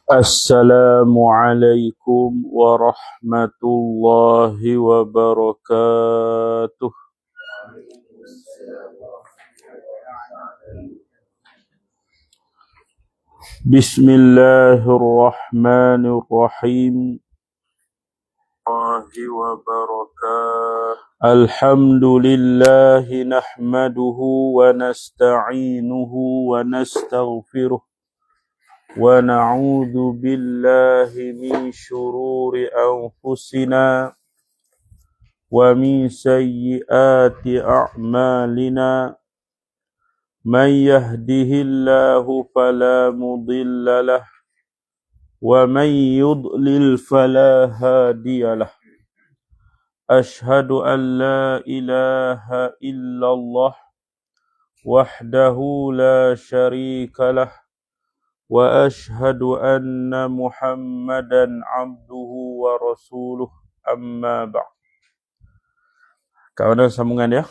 السلام عليكم ورحمة الله وبركاته. بسم الله الرحمن الرحيم. الله وبركاته. الحمد لله نحمده ونستعينه ونستغفره ونعوذ بالله من شرور أنفسنا ومن سيئات أعمالنا. من يهده الله فلا مضل له ومن يضلل فلا هادي له. أشهد أن لا إله إلا الله وحده لا شريك له وأشهد أن محمدا عبده ورسوله. أما بعد. Kawan sambungan dia.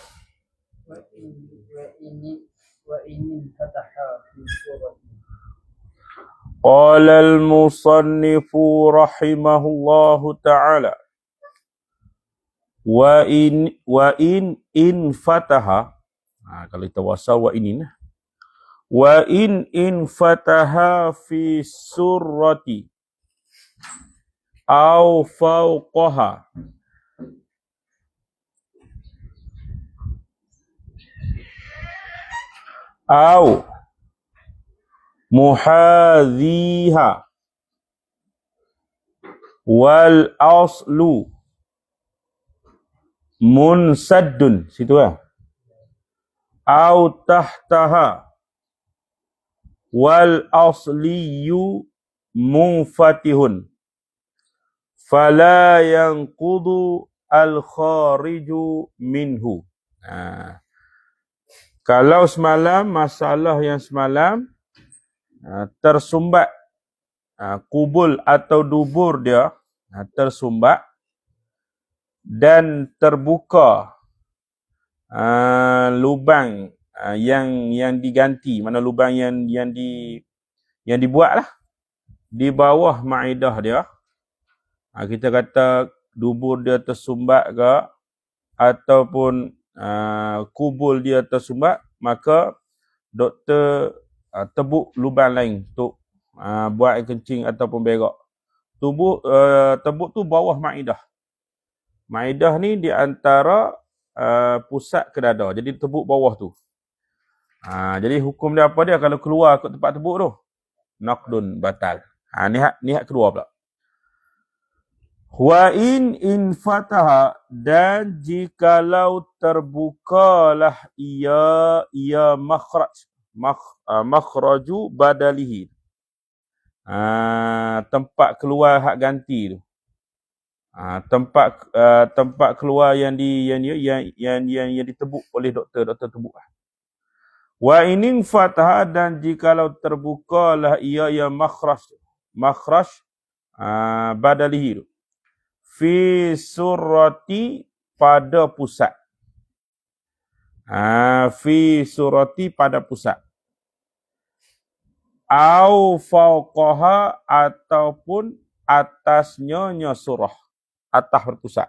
قال المصنف رحمه الله تعالى وإن فتح. Kalau kita wasa wa in fataha fi surrati aw fawqaha aw muhadhiha wal aslu munsaddun, situ aw tahtaha wal asliyu munfatihun fala yanqudu al khariju minhu. Kalau semalam, masalah yang semalam tersumbat kubul atau dubur dia tersumbat dan terbuka lubang yang diganti, mana lubang yang dibuat lah di bawah maidah dia. Kita kata dubur dia tersumbat ke ataupun kubul dia tersumbat, maka doktor tebuk lubang lain untuk buat air kencing ataupun berak. Tebuk tu bawah maidah. Maidah ni di antara pusat ke dada. Jadi tebuk bawah tu. Jadi hukum dia apa dia kalau keluar ke tempat tebuk tu? Naqdun, batal. Ni hak kedua pula. Wa in fataha, dan jikalau terbukalah ia makhraju badalihi. Tempat keluar hak ganti tu. Tempat keluar yang ditebuk oleh doktor tebuk. Wa in fataha, dan jikalau terbukalah ia makhraj badalihi tu. Fi surati, pada pusat. Fi surati, pada pusat. Au fauqaha, ataupun atasnya surah, atas berpusat.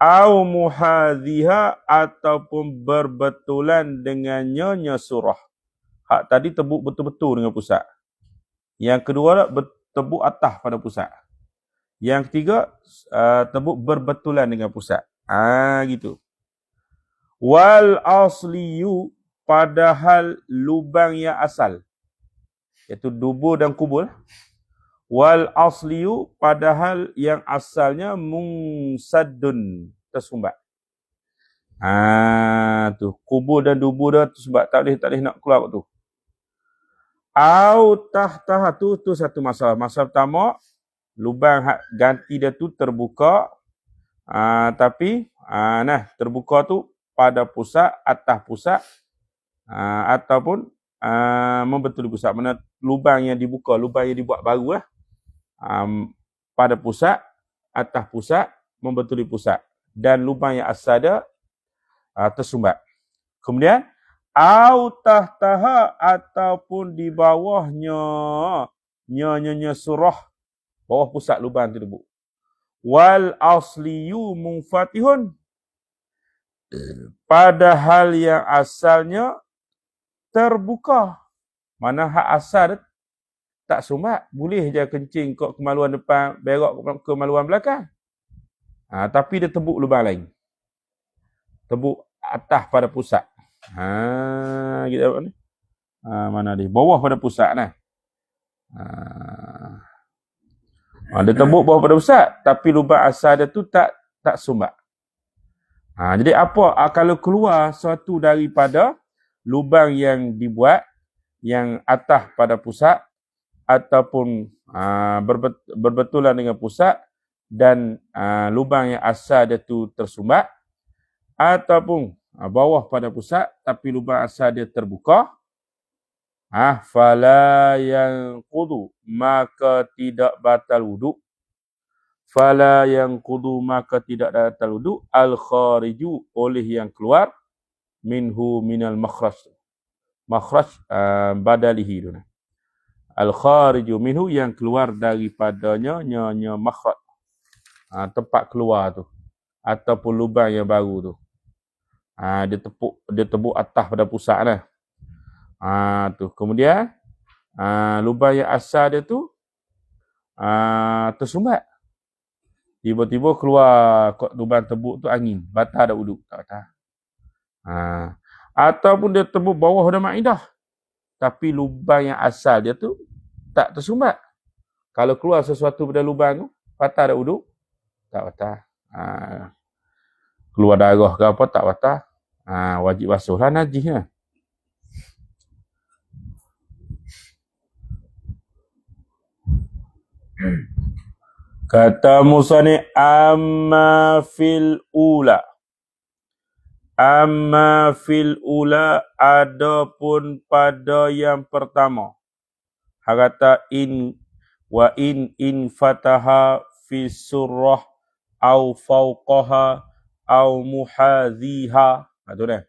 Au muhadhiha, ataupun berbetulan dengannya surah. Hak tadi tebuk betul-betul dengan pusat. Yang kedua tebuk atas pada pusat. Yang ketiga tebuk berbetulan dengan pusat. Gitu. Wal asliyu, padahal lubang yang asal, iaitu dubur dan kubul. Wal asliyu, padahal yang asalnya munsaddun, tersumbat. Tu kubur dan dubur dah tersumbat, tak boleh nak keluar tu. Au tahtaha, tu satu masalah. Masalah pertama, lubang ganti dia tu terbuka, tapi terbuka tu pada pusat, atas pusat, ataupun membetuli pusat. Mana lubang yang dibuka, lubang yang dibuat baru pada pusat, atas pusat, membetuli pusat, dan lubang yang asal dia tersumbat. Kemudian au tahtaha ataupun di bawahnya surah bawah pusat lubang tersebut. Wal asliyu munfatihun, padahal yang asalnya terbuka. Mana hak asal tak sumbat, boleh je kencing ke kemaluan depan, berak ke kemaluan belakang. Tapi dia tebuk lubang lain. Tebuk atas pada pusat. Kita apa ni? Mana dia? Bawah pada pusat nah. Dia tebuk bawah pada pusat, tapi lubang asal dia tu tak sumbat. Jadi apa kalau keluar sesuatu daripada lubang yang dibuat yang atas pada pusat ataupun berbetulan dengan pusat dan lubang yang asal dia tu tersumbat ataupun bawah pada pusat tapi lubang asal dia terbuka, fala yanqudu, maka tidak batal wuduk. Fala yanqudu, maka tidak batal wuduk al khariju, oleh yang keluar minhu minal makhraj badalihi tu. Al khariju minhu, yang keluar daripadanya nya makhraj, tempat keluar tu ataupun lubang yang baru tu. Dia tebuk atas pada pusat lah. Tu. Kemudian lubang yang asal dia tu tersumbat. Tiba-tiba keluar lubang tebuk tu angin, batal dah wuduk, tak batal. Ataupun dia tebuk bawah dah maidah, tapi lubang yang asal dia tu tak tersumbat. Kalau keluar sesuatu pada lubang tu, batal dah wuduk, tak batal. Keluar darah ke apa, tak batal. Wajib basuhlah, najis lah. Kata musannif, amma fil ula. Amma fil ula, adapun pada yang pertama. Kata in fataha fi surrah au fauqaha au muhadhiha. Itu dah.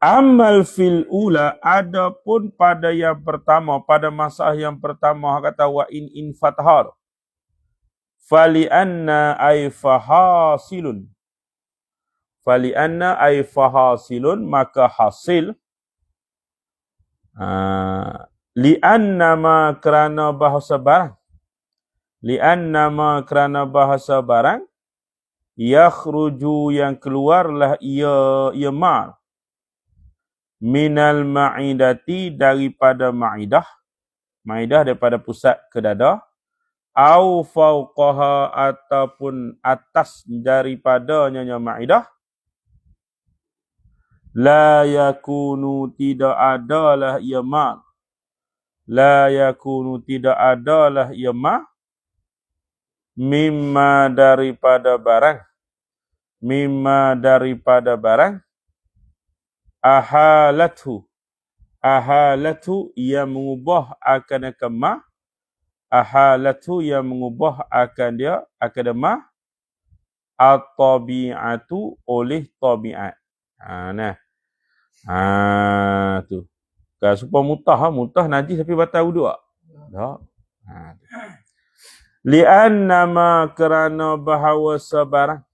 Amal fil ula, adapun pada yang pertama, pada masalah yang pertama, kata wa in fatahar fali anna ay fahasilun. Fali anna ay fahasilun, maka hasil. Li anna ma kerana bahasa barang. Li anna ma kerana bahasa barang, yakhruju, yang keluarlah ia ma, minal ma'idati, daripada ma'idah daripada pusat ke dada, au fauqaha, ataupun atas daripadanya ma'idah, la yakunu, tidak adalah ia ma, la yakunu, tidak adalah ia ma, mimma, daripada barang, mimma, daripada barang, ahalathu, yang mengubah akan ma, ahalathu, yang mengubah akan dia, akan ma, at-tabi'atu, oleh tabiat. Tu. Kalau supaya mutah najis tapi batal wuduk tak? Tak. Li'anna ma, kerana bahawa sebarang,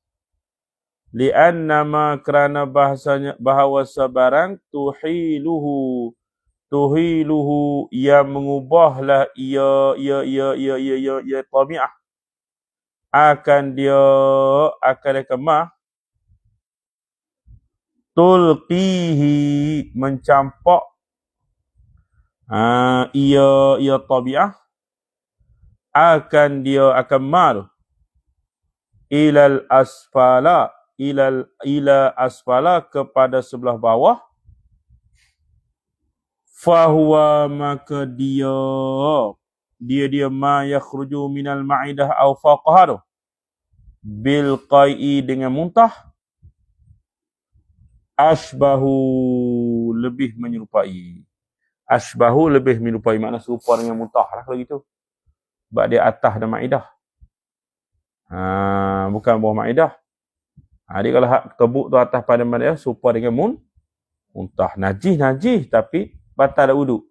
li'anna ma, kerana bahawa sebarang, tuhiluhu, yang mengubahlah ia tabi'ah, akan kemah, tulqihi, mencampak ia tabi'ah, akan mal ila asfala, kepada sebelah bawah, fahuwa, maka dia ma yakhruju minal ma'idah au faqaha, bil qai'i, dengan muntah, asbahu, lebih menyerupai. Asbahu, lebih menyerupai, makna serupa dengan muntah lah kalau gitu. Sebab dia atas dan ma'idah. Bukan bawah ma'idah. Dia kalau hak tebuk tu atas pada mana serupa dengan muntah. Najis tapi batal wuduk.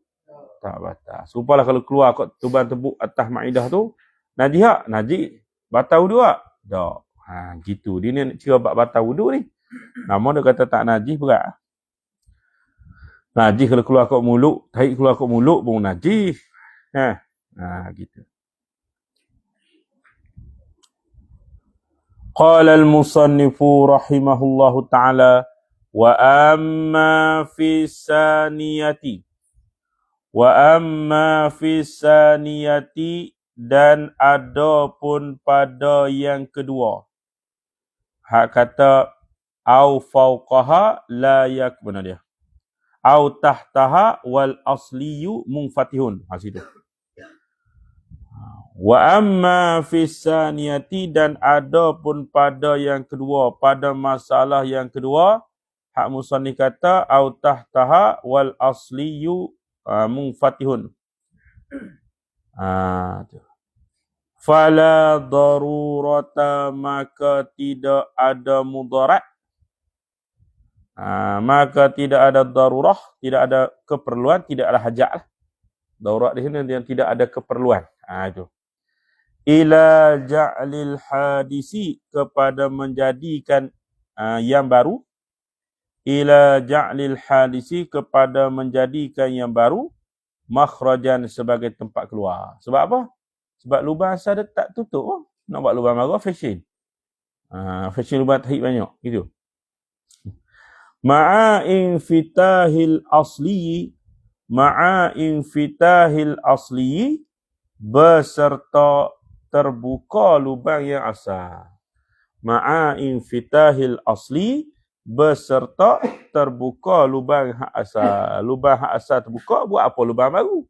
Tak batal. Serupalah kalau keluar kot tuban tebuk atas maidah tu, najis tak? Najis. Batal wuduk tak? Tak. Gitu. Dia ni nak kira batal wuduk ni. Namun dia kata tak najis berat. Najis kalau keluar kot mulut, tahi keluar kot mulut pun najis. Gitu. Qala al-musannifu rahimahullahu ta'ala wa amma fi saniyati dan adapun pada yang kedua. Hak kata au fauqaha la yakbuna dia. Au tahtaha wal asliyu munfatihun. Situ. Wa amma fis saniyati dan adapun pada yang kedua, pada masalah yang kedua, hak musannif kata au tahtaha wal asliyu munfatihun. Fala darurata, maka tidak ada mudarat. Maka tidak ada darurah, tidak ada keperluan, tidak ada hajat lah. Darurat di sini yang tidak ada keperluan. Itu. Ila ja'lil hadisi, kepada menjadikan yang baru. Ila ja'lil hadisi, kepada menjadikan yang baru. Makhrajan, sebagai tempat keluar. Sebab apa? Sebab lubang asal dia tak tutup. Nak buat lubang baru, fashion. Fashion lubang tahid banyak. Gitu. Ma'a infitahil asli, beserta terbuka lubang yang asal. Ma'a infitahil asli, beserta terbuka lubang hak asal. Lubang hak asal terbuka, buat apa lubang baru?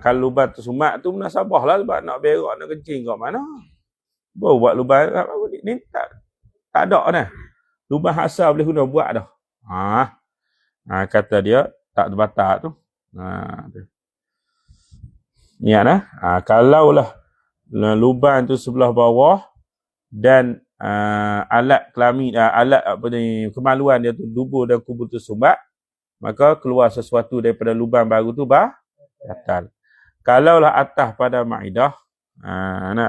Kalau lubang tersumat tu munasabah lah, sebab nak berak, nak kencing kat mana. Buat lubang ni tak ada dah. Lubang hak asal boleh guna buat dah. Kata dia tak terbatal tu. Niat dah. Kalaulah lubang tu sebelah bawah dan alat kelamin, alat kemaluan dia tu dubur dan kubur tu sumbat, maka keluar sesuatu daripada lubang baru tu batal. Kalaulah atas pada maidah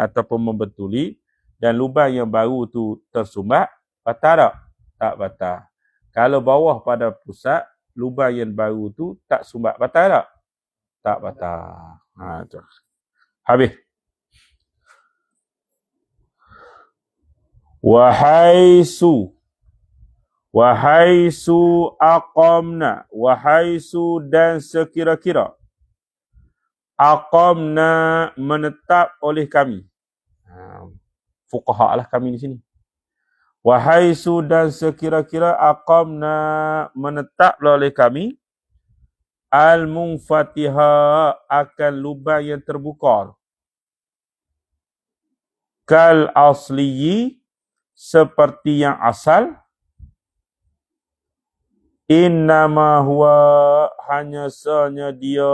ataupun membetuli dan lubang yang baru tu tersumbat, batal tak? Tak batal. Kalau bawah pada pusat, lubang yang baru tu tak sumbat, batal tak? Tak batal. Habis. Wahaisu aqamna, wahaisu dan sekira-kira, aqamna, menetap oleh kami. Fuqaha lah kami di sini. Wahaisu dan sekira-kira, aqamna, menetaplah oleh kami, al-munfatiha, akan lubang yang terbuka. Kal asliyi, seperti yang asal. Innama huwa, hanya sanya dia.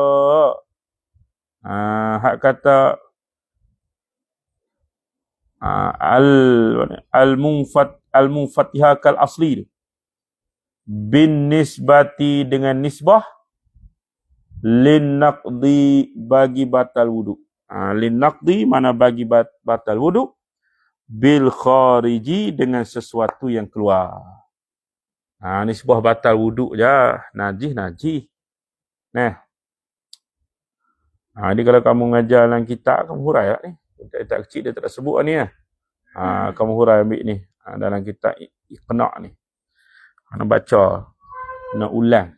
Hak kata al-munfatiha kal asli, bin nisbati, dengan nisbah, lin naqdi, bagi batal wuduk. Lin naqdi mana bagi batal wuduk, bil khariji, dengan sesuatu yang keluar. Nisbah batal wuduk je, najis. Jadi kalau kamu ngajar dalam kitab, kamu hurai lah ni. Kitab kecil dia tak sebut ni lah. Kamu hurai ambil ni. Dalam kitab Iqna' ni. Nak baca. Nak ulang.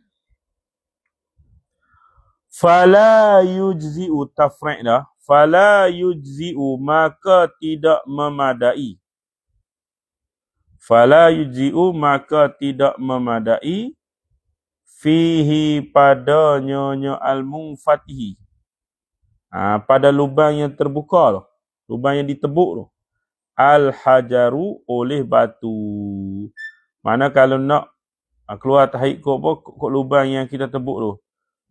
Fala yujzi'u, tafri' dah. Fala yujzi'u, maka tidak memadai. Fala yujzi'u, maka tidak memadai. Fihi, pada nyonya al-munfatihi. Pada lubang yang terbuka tu. Lubang yang ditebuk tu. Al-hajaru, oleh batu. Mana kalau nak keluar tahid kot lubang yang kita tebuk tu.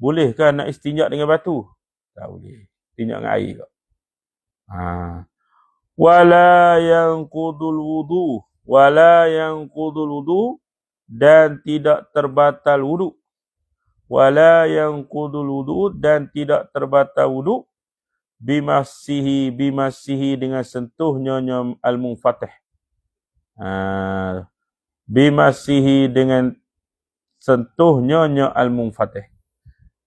Bolehkah nak istinjak dengan batu? Tak boleh. Istinjak dengan air kot. Wala yanqudul wudu, wala yanqudul wudu, dan tidak terbatal wudu. Wala yanqudul wudu, dan tidak terbatal wudu. Bimasihi dengan sentuhnya al-munfatih. Bimasihi dengan sentuhnya al-munfatih.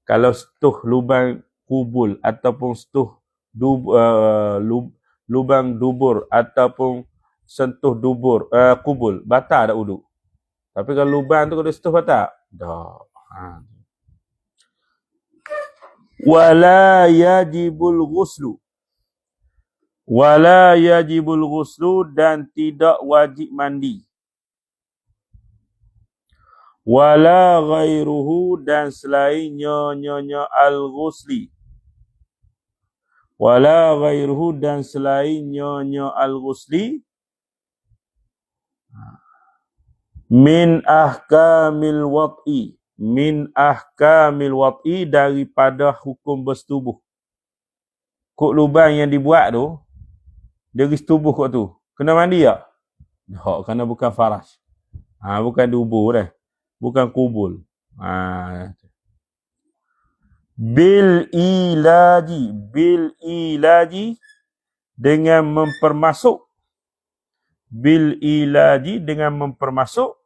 Kalau sentuh lubang kubul ataupun sentuh lubang dubur ataupun sentuh kubul, batal tak wudu. Tapi kalau lubang tu kalau sentuh batal? Dah. Wala yajibul ghuslu. Wala yajibul ghuslu, dan tidak wajib mandi. Wala ghairuhu, dan selainnya al-ghusli. Wala ghairuhu, dan selainnya al-ghusli. Min ahkamil wat'i. Min ahkamil wat'i, daripada hukum bersetubuh. Kok lubang yang dibuat tu, dia bersetubuh kot tu. Kena mandi tak? Tak, kerana bukan faraj. Bukan dubur dah. Bukan kubul. Bil ilaji dengan mempermasuk. Bil ilaji dengan mempermasuk.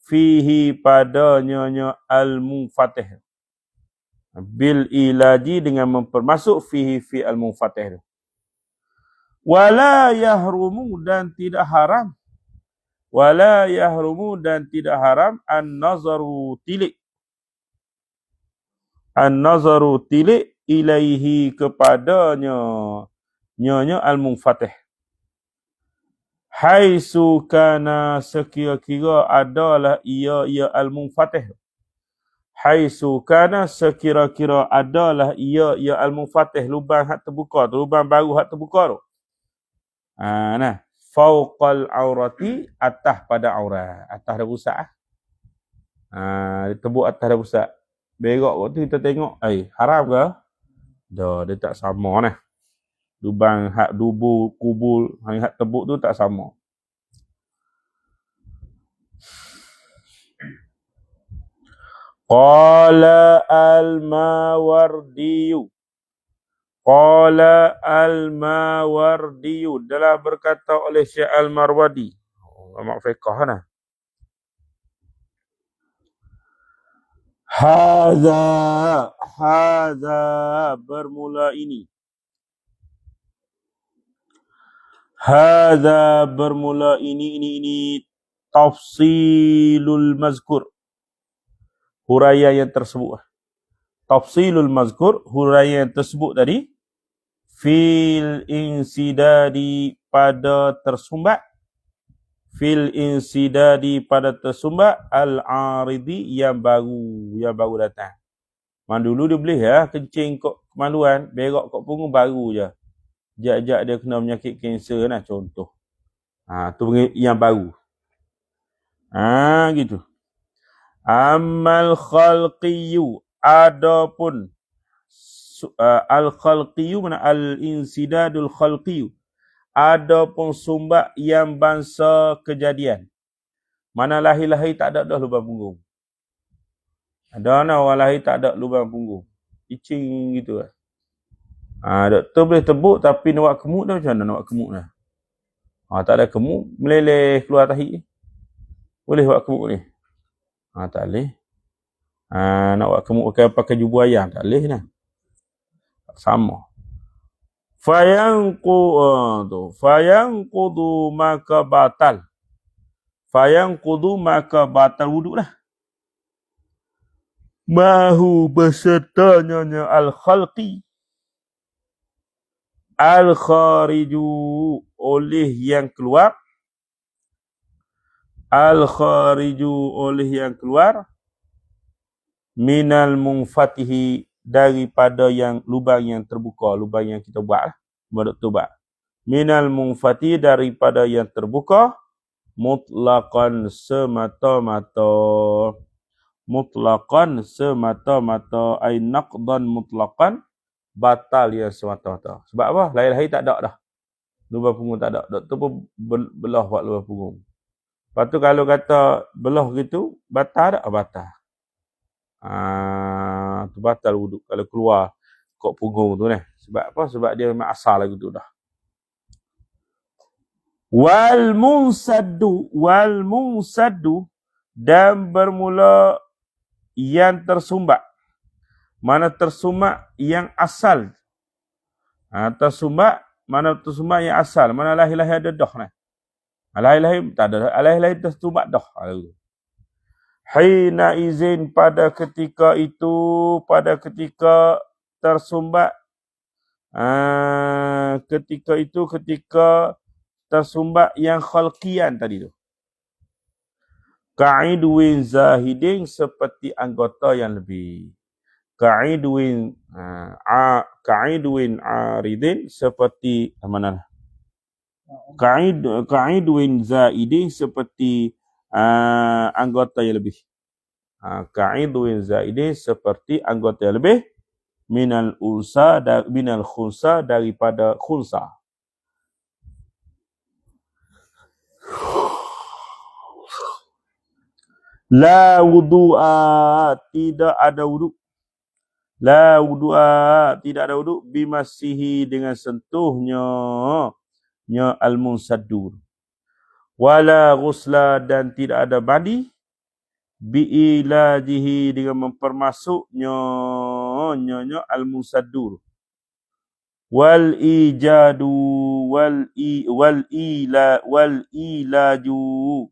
Fihi padanya al-munfatih. Bil ilaji dengan mempermasuk fihi fi al-munfatih. Wala yahrumu, dan tidak haram. Wala yahrumu, dan tidak haram an-nazaru tilik. An-nazaru tilik ilaihi, kepadanya al-munfatih. Haitsu kana, sekira-kira adalah ia al-munfatih. Haitsu kana, sekira-kira adalah ia al-munfatih, lubang hak terbuka tu, lubang baru hak terbuka tu. Fauqal aurati, atas pada aurat. Atas dah rusak. Tebuk atas dah rusak. Berak waktu kita tengok, haram ke? Dah, dia tak sama nah. Lubang hak dubur, kubul, hak tebuk tu tak sama. Qala al-Mawardiyu. Qala al-Mawardiyu, telah berkata oleh Syekh Al-Marwadi. Ulama fiqh nah. Hadza bermula ini. Hadza bermula ini tafsilul mazkur. Huraian yang tersebut. Tafsilul mazkur, huraian yang tersebut tadi. Fil insidadi, pada tersumbat. Fil insidadi, pada tersumbat. Al-aridi, yang baru datang. Dulu dia boleh kencing kok kemaluan, berak kok punggung baru je. Jak-jak dia kena penyakit kanser lah contoh. Tu yang baru. Gitu. Amal khalqiyu, adapun al-khalqiyu mana al-insidadul khalqiyu, adapun sumbat yang bangsa kejadian. Mana lahir-lahir tak ada dah lubang punggung. Ada orang lahir tak ada lubang punggung. Icing gitu lah. Doktor boleh tebuk tapi nak buat kemuk dah, macam mana nak buat kemuk dah? Tak ada kemuk, meleleh keluar tahi. Boleh buat kemuk ni? Tak boleh. Nak buat kemuk pakai jubu ayam, tak boleh lah. Sama. Fayanqudu maka batal. Fayanqudu maka batal wuduk lah. Mahu besertanya al-khalqi. Al-khariju, oleh yang keluar. Al-khariju, oleh yang keluar. Minal munfatihi, daripada yang lubang yang terbuka, lubang yang kita buat lah. Doktor buat. Minal munfatihi, daripada yang terbuka. Mutlaqan, semata-mata. Mutlaqan, semata-mata. Ay naqdan mutlaqan, batal yang semata-mata. Sebab apa? Lahir-lahir tak ada dah. Lubang punggung tak ada. Doktor pun belah buat lubang punggung. Lepas tu kalau kata belah gitu, batal tak? Batal. Tu batal wuduk kalau keluar kok punggung tu ni. Sebab apa? Sebab dia memang asal lagu tu dah. Wal munsaddu dan bermula yang tersumbat. Mana tersumbat yang asal. Tersumbat, mana tersumbat yang asal. Mana lahir-lahir ada dah ni. Lahir-lahir tak ada. Lahir-lahir tersumbat dah. Hina izin pada ketika itu, pada ketika tersumbat. Ketika itu, ketika tersumbat yang khalqiyan tadi tu. Ka'idwin zahidin seperti anggota yang lebih. Ka'idwin aridin seperti mana? Ka'idwin zaidin seperti anggota yang lebih. Ka'idwin zaidin seperti anggota yang lebih. Minal khunsa daripada khunsa. La wudu'a, tidak ada wuduk. La wudu'a, tidak ada wuduk. Bimasihi, dengan sentuhnya al-munsaddur. Wala ghusla, dan tidak ada mandi. Bi'ilajihi, dengan mempermasuknya al-munsaddur. Wal ijadu wal ilaju,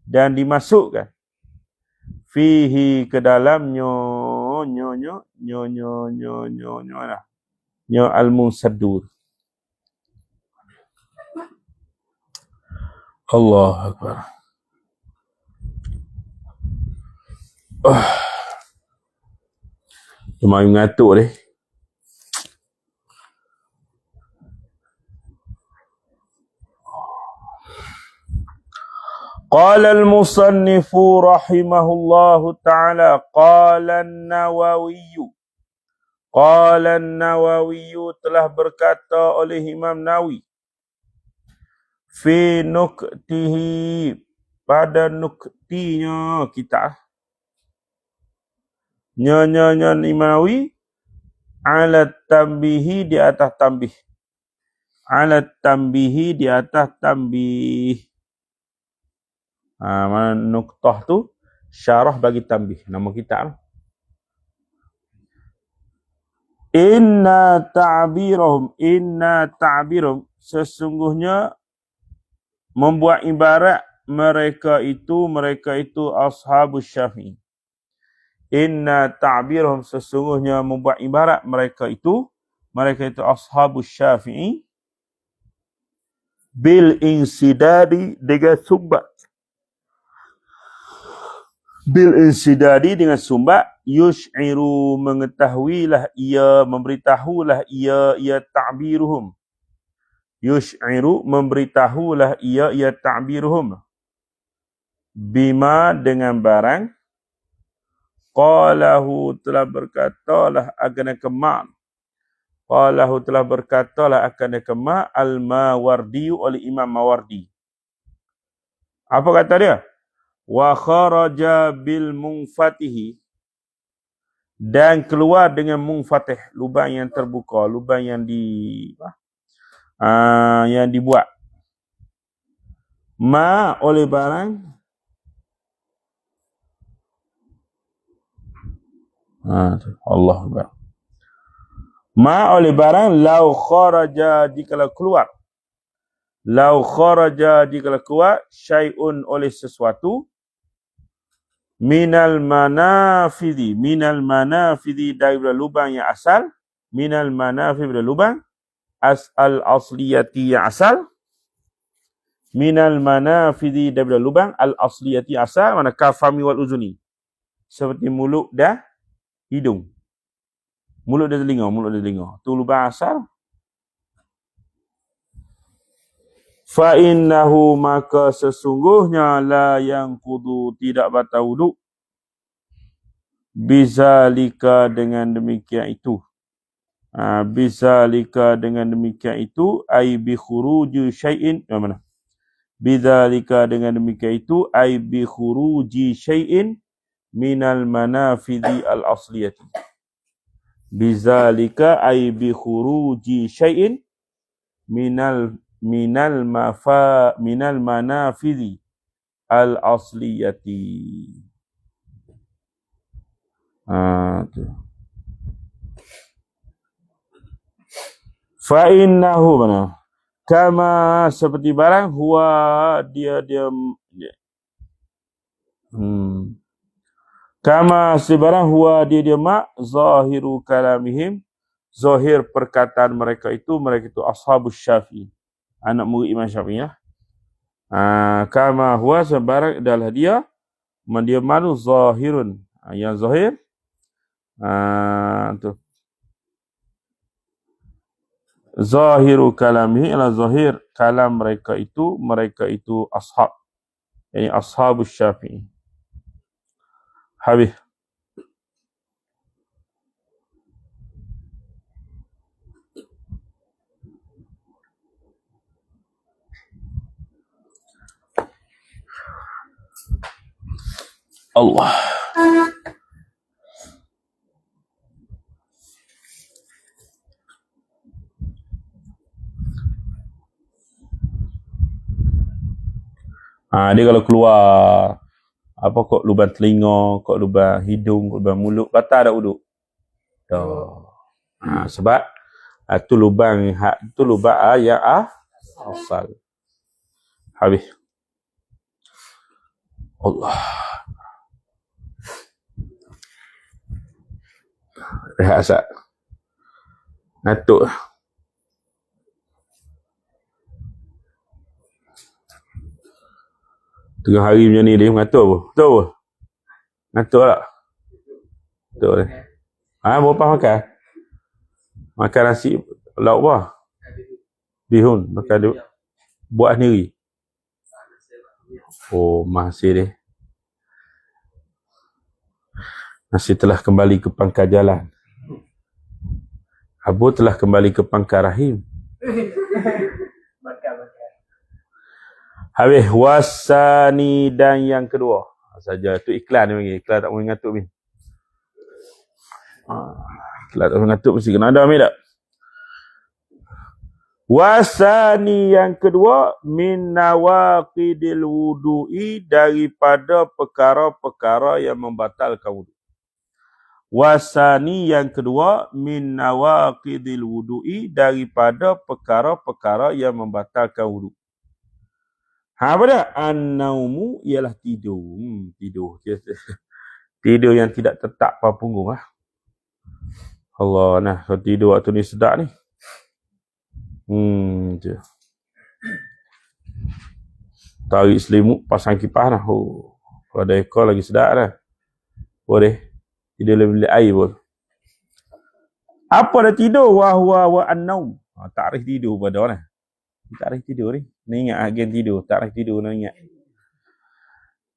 dan dimasukkan fihi, ke dalamnya al-munsaddur. Allah Akbar. Cuma mengatuk deh. Qala al-musannifu rahimahullahu ta'ala, qala an-Nawawi telah berkata oleh Imam Nawawi fi nuktihi, pada nuktinya kita Imam Nawawi ala tambihi, di atas tambih. Ala tambihi, di atas tambih. Mana nuktah tu syarah bagi tambih, nama kitab. Inna ta'birahum, sesungguhnya membuat ibarat mereka itu ashabus Syafi'i. Inna ta'birahum, sesungguhnya membuat ibarat mereka itu ashabus Syafi'i. Bil insidadi, dengan sumbat. Bil insidadi, dengan sumbat. Yush'iru, mengetahuilah ia, memberitahulah ia ta'biruhum. Yush'iru, memberitahulah ia ta'biruhum. Bima, dengan barang. Qalahu, telah berkatalah akan kemak. Qalahu, telah berkatalah akan kemak al-Mawardi, oleh Imam Mawardi. Apa kata dia? Wa kharaja bil munfatihi, dan keluar dengan munfatih, lubang yang terbuka, lubang yang dibuat. Ma, oleh barang. Allah Akbar. Ma, oleh barang, lau kharaja, jikalau keluar. Lau kharaja, jikalau keluar, syai'un, oleh sesuatu. Minal manafidhi, daripada lubang yang asal. Minal manafidhi, daripada lubang al-asliyati, yang asal. Minal manafidhi, daripada lubang al-asliyati, asal. Mana kafami wal uzuni, seperti mulut dan hidung. Mulut dan telinga. Tu lubang asal. Fa innahu, maka sesungguhnya la yanqudu, tidak batal wuduk. Bizalika, dengan demikian itu. Bizalika, dengan demikian itu. Ai bi khuruji syai'in. Mana? Bidzalika dengan demikian itu ai bi khuruji syai'in minal manafidhi al-asliyati. Bidzalika ai bi khuruji syai'in minal manafidhi al-asliyati. Tu. Fa innahu mana? Kama seperti barang huwa dia kama sebarang huwa dia mak zahiru kalamihim, zahir perkataan mereka itu ashabus Syafi'i, anak murid Imam Syafi'i ya. Kama huwa sebarang adalah dia manu zahirun, yang zahir tu zahiru kalamihi ila zahir kalam mereka itu ashab, yani ashabus Syafi'i. Habis Allah. Dia kalau keluar apa kok lubang telinga, kok lubang hidung, kok lubang mulut, batal tak wuduk? Sebab tu lubang yang asal. Habis. Allah. Rehat asal. Ngantuk. Tengah hari macam ni dia mengatur apa? Betul apa? Ngantuk tak? Betul ni. Berapa makan? Makan nasi lauk apa? Bihun. Makan dia buat sendiri. Masih dia. Masih telah kembali ke pangkal jalan. Abu telah kembali ke pangkal rahim. Habis wasani dan yang kedua. Saja tu iklan ni panggil. Iklan tak boleh ngatuk ni. Iklan tak boleh ngatuk mesti kena ada ambil tak? Wasani yang kedua min nawaqidil wudu'i, daripada perkara-perkara yang membatalkan wudu. Wasani yang kedua min nawaqidil wudu'i, daripada perkara-perkara yang membatalkan wudu. Apa dia? An-naumu ialah tidur. Tidur. Tidur yang tidak tetap pada punggung. Allah, kalau tidur waktu ni sedap ni. Tarik selimut, pasang kipas dah. Kalau ada ekor lagi sedap dah. Boleh. Tidur lebih air pun. Apa dah tidur? Wa an-naum. Takrif tidur pada orang. Takrif tidur ni. Ni ingat agen tidur. Takrif tidur nak ingat.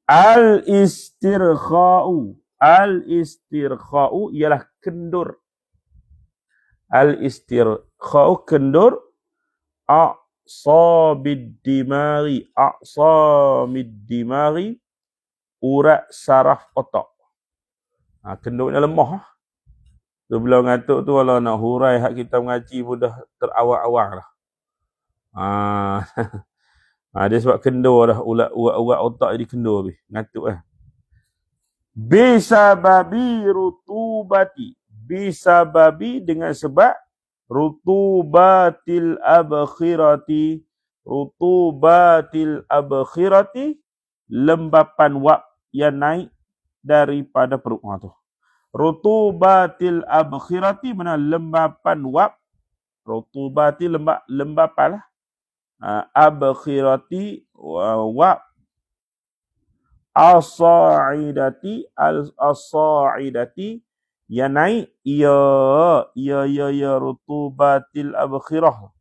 Al-istirkha'u. Al-istirkha'u ialah kendur. Al-istirkha'u kendur. A'samid dimari. Urat saraf otak. Kendurnya lemah. Tu bila ngantuk tu, kalau nak hurai hak kita mengaji pun dah terawang-awang dah. Dia sebab kendur dah, urat otak jadi kendur habis. Ngantuk Bisababi rutubati. Bisababi dengan sebab rutubatil abkhirati. Rutubatil abkhirati, lembapan wap yang naik daripada perut. Tu. Rutubatil abkhirati mana lembapan wap. Rutubati lembapan lah. Abkhirati wap. As-sa'idati as-sa'idati yang naik ya rutubatil abkhirah.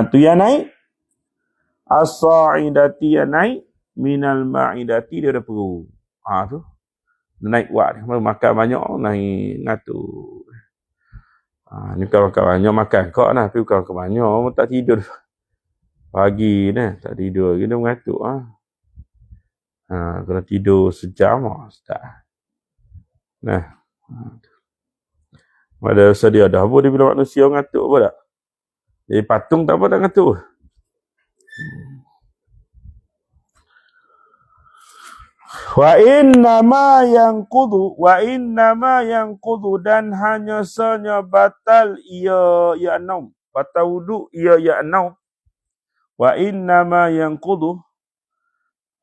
Tu yang naik. As-sa'idati yang naik minal ma'idati, dia ada perut. Tu naik wak ni. Makan banyak naik ngatur. Ni kawan-kawan banyak makan kok lah. Tapi kawan-kawan banyak tak tidur. Pagi ni tak tidur. Kita mengatuk kalau tidur sejam start. Nah. Pada sedia dah apa dia bila manusia ngatuk apa tak? Jadi patung tak apa tak ngatuk. Wa innama yanqudu dan hanya sanya batal ia naum. Batal wudu ia naum. Wa innama yanqudu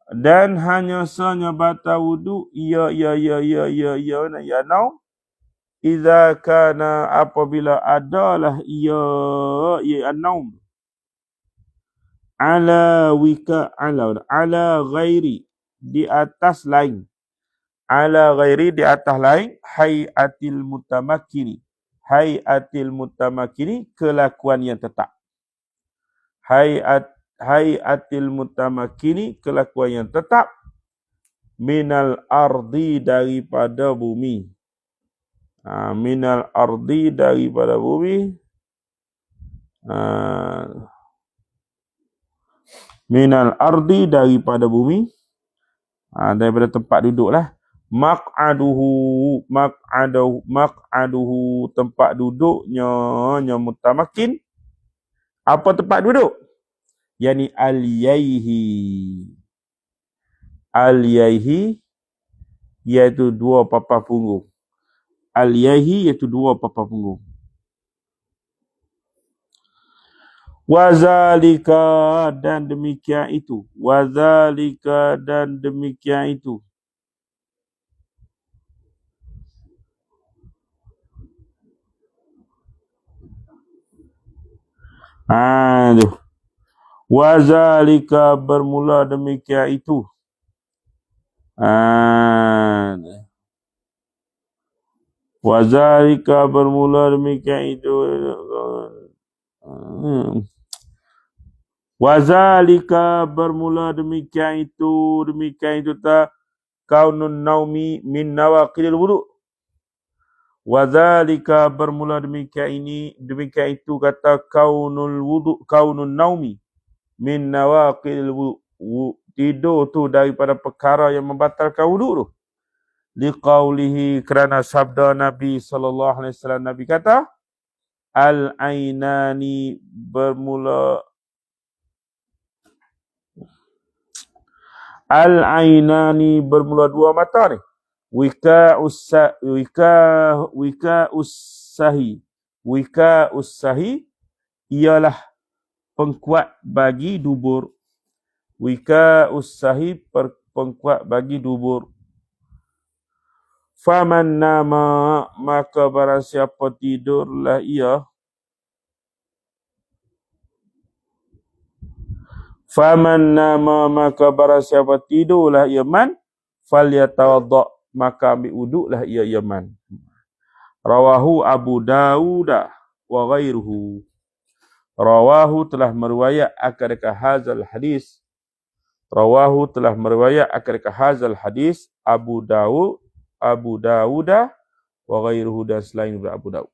dan hanya sanya batal wudu ia naum. Idza kana apabila adalah ia naum ala ghairi di atas lain, ala ghairi di atas lain, hayatil mutamakkini kelakuan yang tetap, hayatil mutamakkini kelakuan yang tetap, minal ardi daripada bumi, minal ardi daripada bumi, minal ardi daripada bumi, daripada tempat duduklah. Maq'aduhu tempat duduknya mutamakin. Apa tempat duduk? Yani al-yaihi iaitu dua papan punggung. Al-yaihi iaitu dua papan punggung. Wazalika dan demikian itu. Wazalika dan demikian itu. Wazalika bermula demikian itu. Wazalika bermula demikian itu. Wazalika bermula demikian itu tak kaunun naumi min nawaqidil wudu. Wazalika bermula demikian itu kata kaunun naumi min nawaqidil wudu. Tidur tu daripada perkara yang membatalkan wudu tu. Liqaulihi kerana sabda Nabi sallallahu alaihi wasallam, Nabi kata al-ainani bermula dua mata ni. Wika'us sahi ialah pengkuat bagi dubur. Wika'us sahi pengkuat bagi dubur. Faman nama maka barang siapa tidurlah ia. Faman nama maka barang siapa tidurlah ia man, falyatawadda maka ambil wuduklah ia man. Rawahu Abu Dawud wa ghairuhu. Rawahu telah meriwayat akan hazal hadis. Rawahu telah meriwayat akan hazal hadis Abu Dawud wa ghairuhu dan selain daripada Abu Dawud.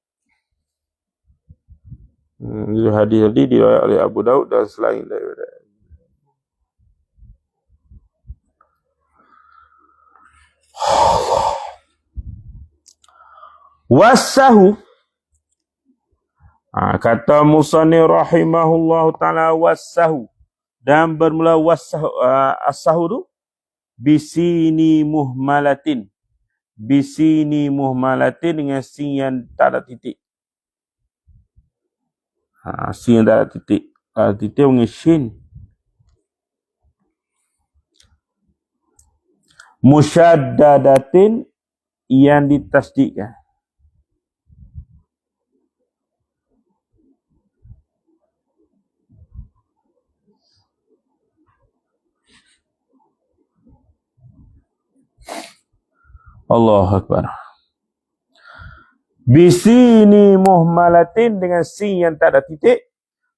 Hadis ini diriwayatkan oleh Abu Dawud dan selain daripada wassahu. Kata musannif rahimahullahu taala wassahu, dan bermula wassahu, as-sahu tu bisini muhmalatin dengan sin yang tak ada titik. Sin yang tak ada titik. Titik dengan shin. Musyaddadatin yang ditasdidkan. Allahu Akbar. Bisini muhmalatin dengan sin yang tak ada titik.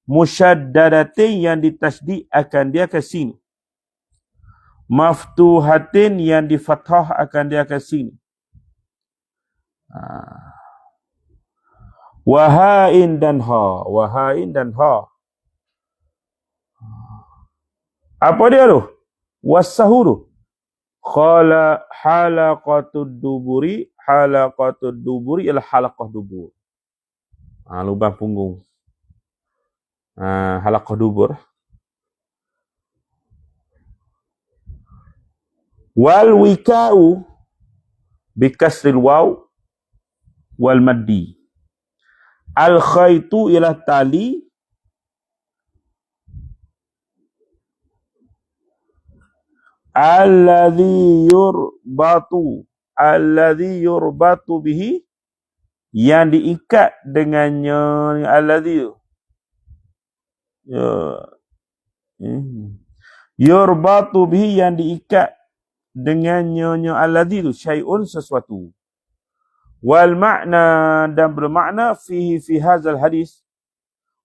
Musyaddadatin yang ditasdid akan dia ke sin. Maftuhatin yang di fathah akan dia ke sin. Wahain dan ha. Wahain dan ha. Apa dia tu? Wasahuru. Khala halaqatud duburi. Halaqatud duburi ialah halaqah dubur. Lubang punggung. Halaqah dubur. Wal wika'u bikasril waw wal maddi. Al khaitu ialah tali. Alladhi yurbatu bihi, yang diikat dengannya. Alladhi yurbatu bihi, yang diikat dengannya. Alladhi tu syai'un, sesuatu. Wal makna, dan bermakna fihi fi hadzal hadis.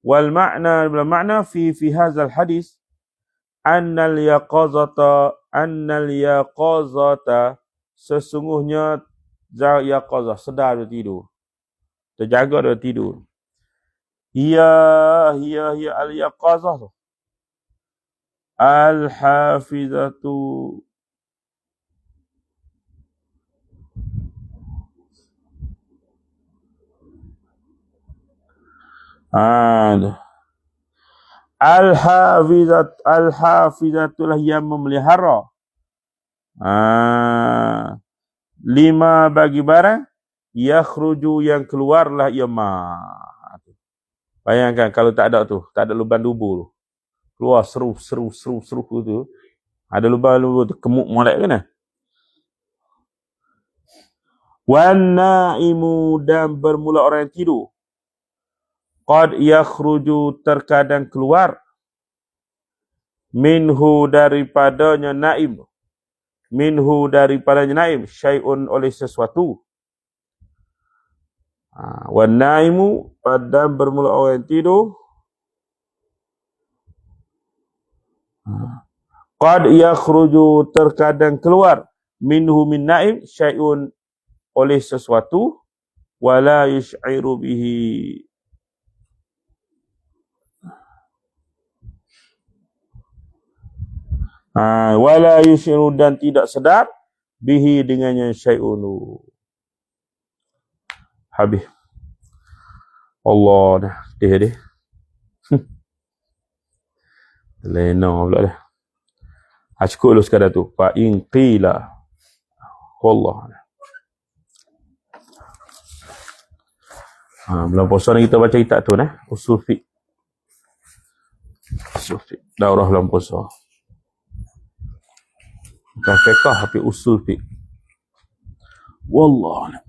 Wal makna, bermakna fihi fi hadzal hadis. Annal yaqazata, sesungguhnya yaqazah, sedar dia tidur, terjaga dia tidur. Hiya al yaqazah tu, al hafizatu, Al-hafizatul yang memelihara. Lima bagi barang. Yakhruju, yang keluarlah ia ma. Bayangkan kalau tak ada tu, tak ada lubang dubur tu. Keluar seru tu. Ada lubang tu, kemuk molek kan? Wan naimu, dan bermula orang yang tidur. Qad yakhruju, terkadang keluar. Minhu, daripadanya naim. Minhu, daripadanya naim. Syai'un, oleh sesuatu. Wan naimu, pada bermula orang yang tidur. Qad yakhruju, terkadang keluar. Minhu min naim. Syai'un, oleh sesuatu. Wala yush'iru bihi. Wala yush'iru, dan tidak sedar. Bihi, dengannya syai'unu. Habis. Allah dah. Dia. Lena pula dah. Cukup dulu sekadar tu. Fa in qila. Wallah. Bulan puasa ni kita baca kitab tu nah. Usul fiqh. Usul fiqh. Daurah bulan puasa. Bukan fiqh, tapi usul fiqh. Wallah.